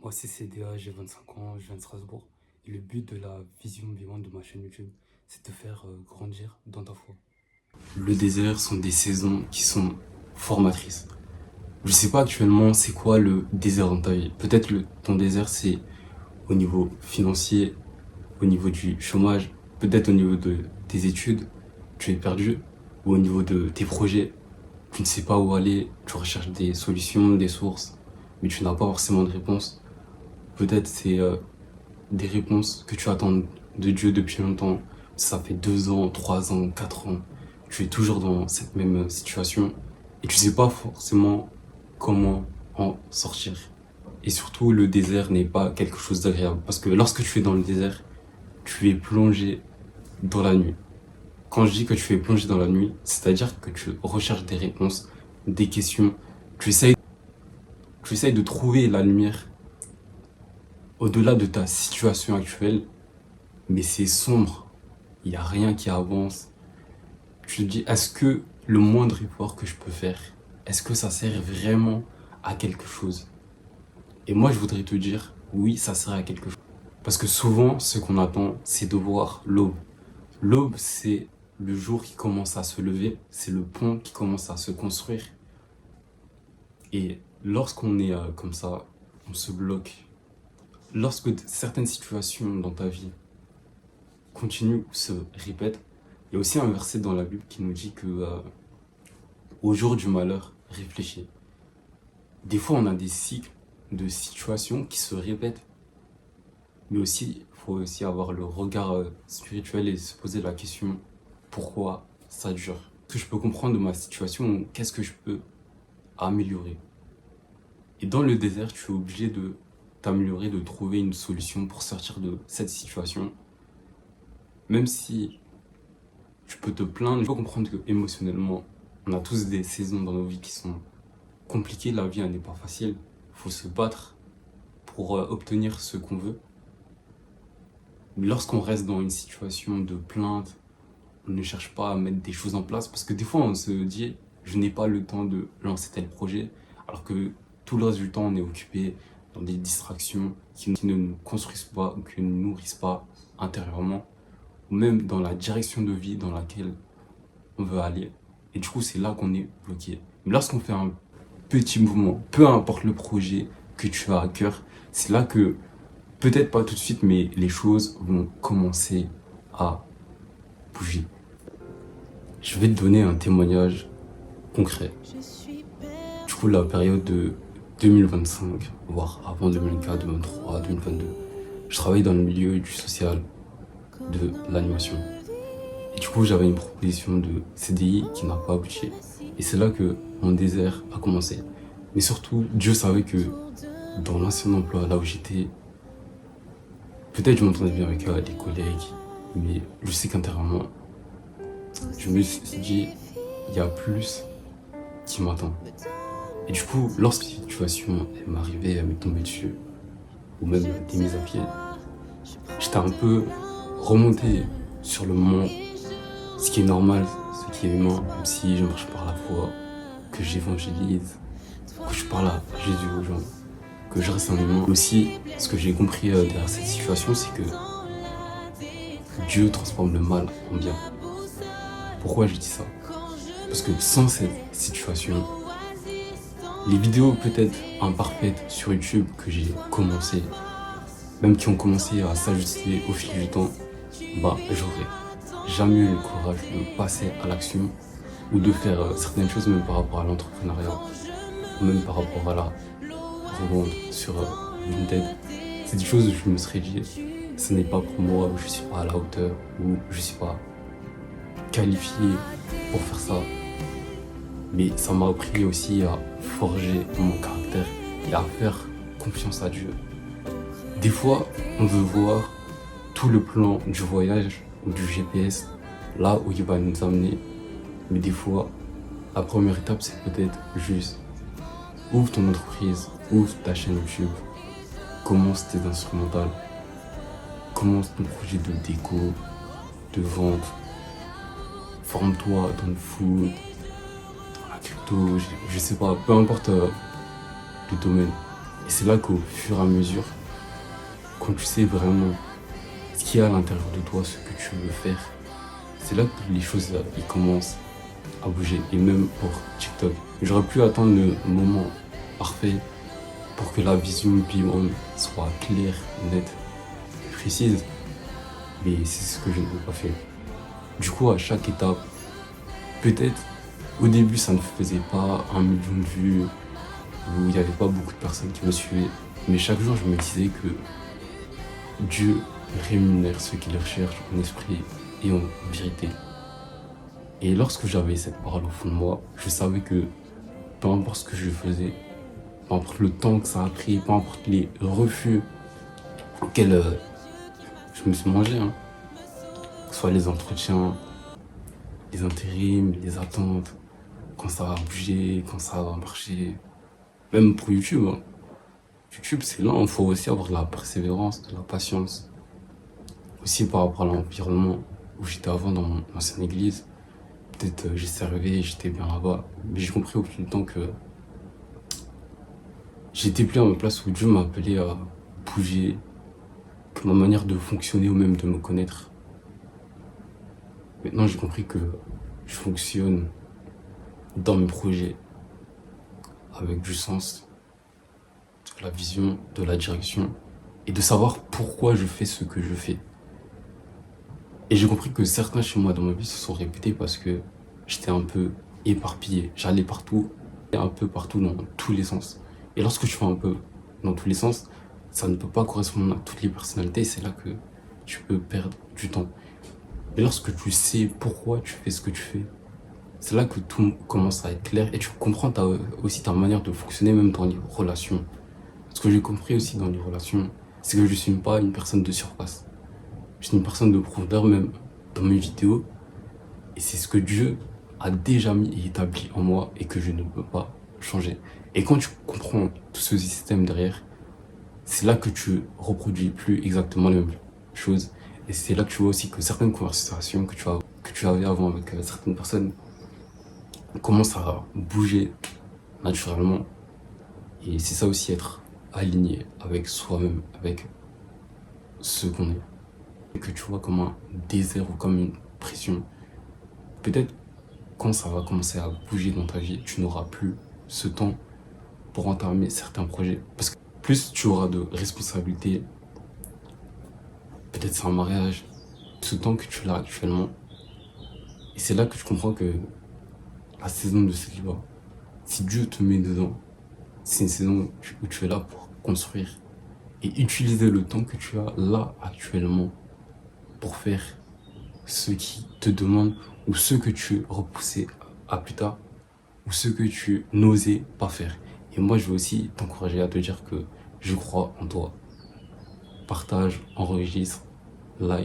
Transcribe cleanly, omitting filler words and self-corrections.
Moi, c'est CDA, j'ai 25 ans, je viens de Strasbourg. Et le but de la vision vivante de ma chaîne YouTube, c'est de te faire grandir dans ta foi. Le désert sont des saisons qui sont formatrices. Je sais pas actuellement c'est quoi le désert dans ta vie. Peut-être ton désert c'est au niveau financier, au niveau du chômage, peut-être au niveau de tes études, tu es perdu, ou au niveau de tes projets, tu ne sais pas où aller, tu recherches des solutions, des sources, mais tu n'as pas forcément de réponse. Peut-être c'est des réponses que tu attends de Dieu depuis longtemps. Ça fait 2 ans, 3 ans, 4 ans. Tu es toujours dans cette même situation et tu sais pas forcément comment en sortir. Et surtout, le désert n'est pas quelque chose d'agréable parce que lorsque tu es dans le désert, tu es plongé dans la nuit. Quand je dis que tu es plongé dans la nuit, c'est-à-dire que tu recherches des réponses, des questions, tu essayes, tu essayes de trouver la lumière au-delà de ta situation actuelle, mais c'est sombre. Il n'y a rien qui avance. Tu te dis, est-ce que le moindre effort que je peux faire, est-ce que ça sert vraiment à quelque chose? Et moi, je voudrais te dire, oui, ça sert à quelque chose. Parce que souvent, ce qu'on attend, c'est de voir l'aube. L'aube, c'est le jour qui commence à se lever, c'est le pont qui commence à se construire. Et lorsqu'on est comme ça, on se bloque. Lorsque certaines situations dans ta vie continuent ou se répètent, il y a aussi un verset dans la Bible qui nous dit que au jour du malheur, réfléchis. Des fois, on a des cycles de situations qui se répètent, mais aussi, il faut aussi avoir le regard spirituel et se poser la question pourquoi ça dure? Qu'est-ce que je peux comprendre de ma situation? Qu'est-ce que je peux améliorer? Et dans le désert, tu es obligé de t'améliorer, de trouver une solution pour sortir de cette situation. Même si tu peux te plaindre, il faut comprendre que émotionnellement, on a tous des saisons dans nos vies qui sont compliquées. La vie, elle n'est pas facile. Il faut se battre pour obtenir ce qu'on veut. Mais lorsqu'on reste dans une situation de plainte, on ne cherche pas à mettre des choses en place parce que des fois, on se dit, je n'ai pas le temps de lancer tel projet, alors que tout le reste du temps, on est occupé dans des distractions qui ne nous construisent pas ou qui ne nous nourrissent pas intérieurement, ou même dans la direction de vie dans laquelle on veut aller. Et du coup, c'est là qu'on est bloqué. Mais lorsqu'on fait un petit mouvement, peu importe le projet que tu as à cœur, c'est là que, peut-être pas tout de suite, mais les choses vont commencer à bouger. Je vais te donner un témoignage concret. Du coup, la période de 2025, voire avant 2024, 2023, 2022, je travaille dans le milieu du social, de l'animation. Et du coup, j'avais une proposition de CDI qui n'a pas abouti. Et c'est là que mon désert a commencé. Mais surtout, Dieu savait que dans l'ancien emploi, là où j'étais, peut-être je m'entendais bien avec les collègues, mais je sais qu'intérieurement, je me suis dit, il y a plus qui m'attend. Et du coup, lorsque cette situation m'arrivait, elle m'est tombée dessus, ou même des mises à pied, j'étais un peu remonté sur le moment, ce qui est normal, ce qui est humain, même si je marche par la foi, que j'évangélise, que je parle à Jésus aux gens, que je reste un humain. Aussi, ce que j'ai compris derrière cette situation, c'est que Dieu transforme le mal en bien. Pourquoi je dis ça? Parce que sans cette situation, les vidéos peut-être imparfaites sur YouTube que j'ai commencé, même qui ont commencé à s'ajuster au fil du temps, bah j'aurais jamais eu le courage de passer à l'action ou de faire certaines choses même par rapport à l'entrepreneuriat, ou même par rapport à la revente sur Vinted. C'est des choses où je me serais dit, ce n'est pas pour moi, je suis pas à la hauteur, ou je suis pas qualifié pour faire ça. Mais ça m'a appris aussi à forger mon caractère et à faire confiance à Dieu. Des fois, on veut voir tout le plan du voyage ou du GPS, là où il va nous amener. Mais des fois, la première étape, c'est peut-être juste ouvre ton entreprise, ouvre ta chaîne YouTube, commence tes instrumentales, commence ton projet de déco, de vente, forme-toi dans le food, dans la crypto, je sais pas, peu importe le domaine. Et c'est là qu'au fur et à mesure, quand tu sais vraiment ce qu'il y a à l'intérieur de toi, ce que tu veux faire, c'est là que les choses ils commencent à bouger. Et même pour TikTok, j'aurais pu attendre le moment parfait pour que la vision Beyond soit claire, nette, précise. Mais c'est ce que je n'ai pas fait. Du coup, à chaque étape, peut-être au début ça ne faisait pas 1 million de vues, où il n'y avait pas beaucoup de personnes qui me suivaient. Mais chaque jour, je me disais que Dieu rémunère ceux qui le recherchent en esprit et en vérité. Et lorsque j'avais cette parole au fond de moi, je savais que peu importe ce que je faisais, peu importe le temps que ça a pris, peu importe les refus auxquels je me suis mangé, hein, que ce soit les entretiens, les intérims, les attentes, quand ça va bouger, quand ça va marcher, même pour YouTube, hein. YouTube, c'est lent, il faut aussi avoir de la persévérance, de la patience. Aussi par rapport à l'environnement où j'étais avant dans mon ancienne église. Peut-être j'ai servi, j'étais bien là-bas. Mais j'ai compris au fil du temps que j'étais plus à ma place où Dieu m'a appelé à bouger, que ma manière de fonctionner ou même de me connaître. Maintenant, j'ai compris que je fonctionne dans mes projets avec du sens, de la vision, de la direction et de savoir pourquoi je fais ce que je fais. Et j'ai compris que certains chez moi dans ma vie se sont répétés parce que j'étais un peu éparpillé. J'allais partout, un peu partout dans tous les sens. Et lorsque je fais un peu dans tous les sens, ça ne peut pas correspondre à toutes les personnalités. C'est là que tu peux perdre du temps. Et lorsque tu sais pourquoi tu fais ce que tu fais, c'est là que tout commence à être clair et tu comprends aussi ta manière de fonctionner même dans les relations. Ce que j'ai compris aussi dans les relations, c'est que je ne suis pas une personne de surface. Je suis une personne de profondeur même dans mes vidéos. Et c'est ce que Dieu a déjà mis et établi en moi et que je ne peux pas changer. Et quand tu comprends tout ce système derrière, c'est là que tu reproduis plus exactement les mêmes choses. Et c'est là que tu vois aussi que certaines conversations que tu avais avant avec certaines personnes commencent à bouger naturellement. Et c'est ça aussi, être aligné avec soi-même, avec ce qu'on est. Et que tu vois comme un désert ou comme une pression. Peut-être quand ça va commencer à bouger dans ta vie, tu n'auras plus ce temps pour entamer certains projets. Parce que plus tu auras de responsabilités, peut-être c'est un mariage, ce temps que tu l'as actuellement. Et c'est là que tu comprends que la saison de célibat, si Dieu te met dedans, c'est une saison où tu es là pour construire et utiliser le temps que tu as là actuellement pour faire ce qui te demande ou ce que tu repoussais à plus tard ou ce que tu n'osais pas faire. Et moi, je veux aussi t'encourager à te dire que je crois en toi. Partage, enregistre, like.